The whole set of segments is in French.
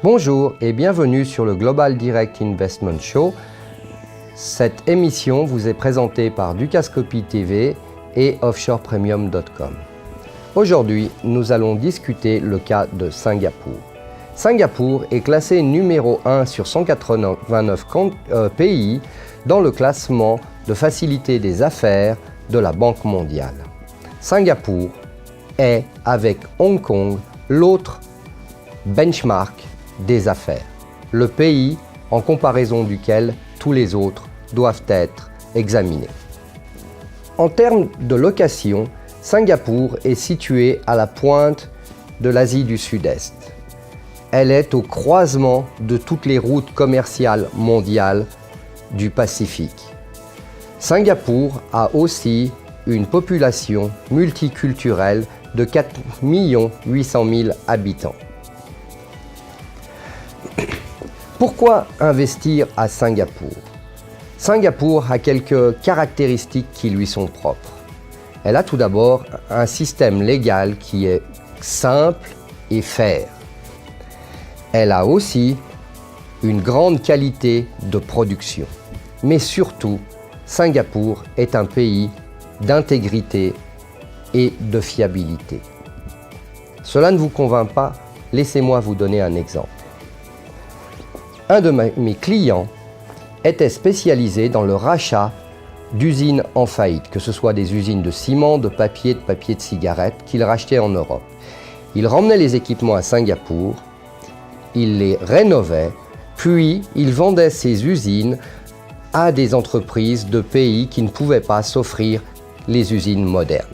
Bonjour et bienvenue sur le Global Direct Investment Show. Cette émission vous est présentée par Dukascopy TV et offshorepremium.com. Aujourd'hui, nous allons discuter le cas de Singapour. Singapour est classé numéro 1 sur 189 pays dans le classement de facilité des affaires de la Banque mondiale. Singapour est, avec Hong Kong, l'autre benchmark des affaires, le pays en comparaison duquel tous les autres doivent être examinés. En termes de location, Singapour est située à la pointe de l'Asie du Sud-Est. Elle est au croisement de toutes les routes commerciales mondiales du Pacifique. Singapour a aussi une population multiculturelle de 4 800 000 habitants. Pourquoi investir à Singapour? Singapour a quelques caractéristiques qui lui sont propres. Elle a tout d'abord un système légal qui est simple et fair. Elle a aussi une grande qualité de production. Mais surtout, Singapour est un pays d'intégrité et de fiabilité. Cela ne vous convainc pas? Laissez-moi vous donner un exemple. Un de mes clients était spécialisé dans le rachat d'usines en faillite, que ce soit des usines de ciment, de papier de cigarette, qu'il rachetait en Europe. Il ramenait les équipements à Singapour, il les rénovait, puis il vendait ces usines à des entreprises de pays qui ne pouvaient pas s'offrir les usines modernes.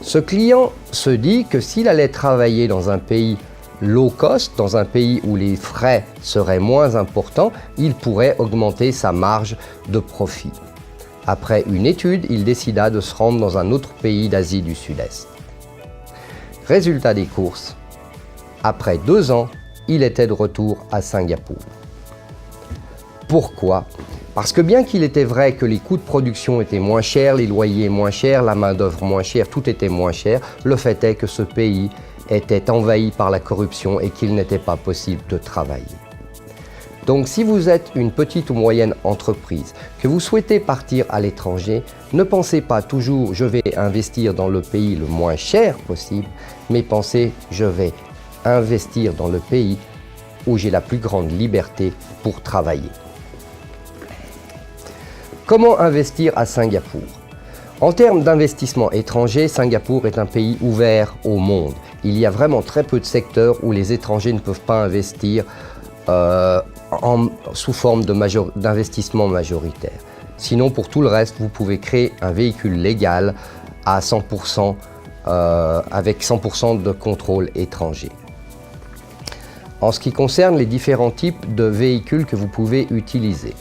Ce client se dit que s'il allait travailler dans un pays low cost, dans un pays où les frais seraient moins importants, il pourrait augmenter sa marge de profit. Après une étude, il décida de se rendre dans un autre pays d'Asie du Sud-Est. Résultat des courses, après 2 ans, il était de retour à Singapour. Pourquoi? Parce que bien qu'il était vrai que les coûts de production étaient moins chers, les loyers moins chers, la main-d'œuvre moins chère, tout était moins cher, le fait est que ce pays était envahi par la corruption et qu'il n'était pas possible de travailler. Donc si vous êtes une petite ou moyenne entreprise, que vous souhaitez partir à l'étranger, ne pensez pas toujours « je vais investir dans le pays le moins cher possible », mais pensez « je vais investir dans le pays où j'ai la plus grande liberté pour travailler ». Comment investir à Singapour? En termes d'investissement étranger, Singapour est un pays ouvert au monde. Il y a vraiment très peu de secteurs où les étrangers ne peuvent pas investir sous forme d'investissement majoritaire. Sinon, pour tout le reste, vous pouvez créer un véhicule légal à 100%, avec 100% de contrôle étranger. En ce qui concerne les différents types de véhicules que vous pouvez utiliser.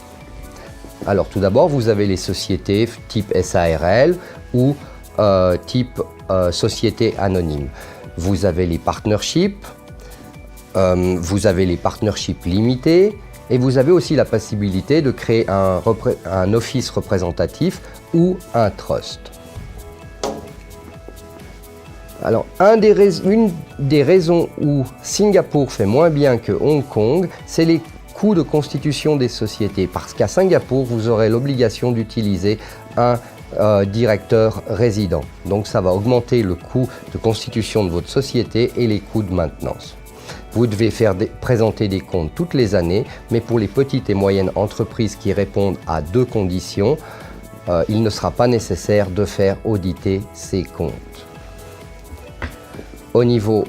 Alors tout d'abord, vous avez les sociétés type SARL ou type société anonyme. Vous avez les partnerships, vous avez les partnerships limités et vous avez aussi la possibilité de créer un office représentatif ou un trust. Alors, une des raisons où Singapour fait moins bien que Hong Kong, c'est les coûts de constitution des sociétés. Parce qu'à Singapour, vous aurez l'obligation d'utiliser un directeur résident. Donc ça va augmenter le coût de constitution de votre société et les coûts de maintenance. Vous devez présenter des comptes toutes les années, mais pour les petites et moyennes entreprises qui répondent à 2 conditions, il ne sera pas nécessaire de faire auditer ces comptes. Au niveau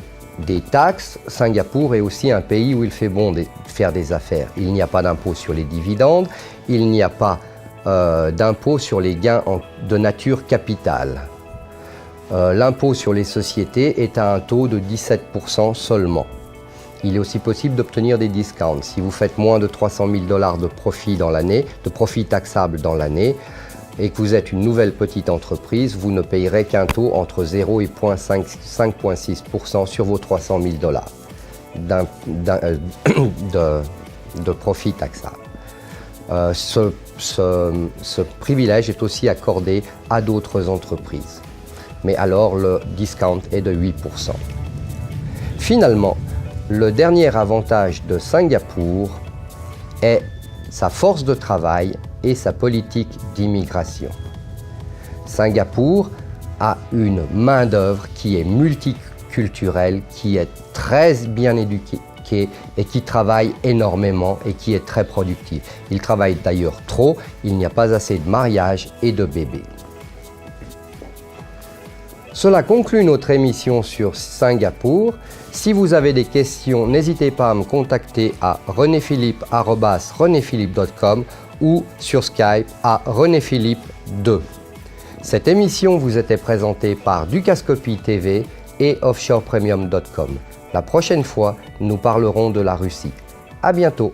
des taxes, Singapour est aussi un pays où il fait bon de faire des affaires. Il n'y a pas d'impôt sur les dividendes, il n'y a pas d'impôt sur les gains de nature capitale. L'impôt sur les sociétés est à un taux de 17% seulement. Il est aussi possible d'obtenir des discounts. Si vous faites moins de 300 000 $ de profit dans l'année, de profit taxable dans l'année, et que vous êtes une nouvelle petite entreprise, vous ne payerez qu'un taux entre 0 et 5,6% sur vos 300 000 $ de profit taxable. Ce privilège est aussi accordé à d'autres entreprises. Mais alors le discount est de 8%. Finalement, le dernier avantage de Singapour est sa force de travail et sa politique d'immigration. Singapour a une main-d'œuvre qui est multiculturelle, qui est très bien éduquée et qui travaille énormément et qui est très productive. Ils travaillent d'ailleurs trop, il n'y a pas assez de mariages et de bébés. Cela conclut notre émission sur Singapour. Si vous avez des questions, n'hésitez pas à me contacter à renéphilippe@renéphilippe.com ou sur Skype à renéphilippe2. Cette émission vous était présentée par Dukascopy TV et offshorepremium.com. La prochaine fois, nous parlerons de la Russie. À bientôt.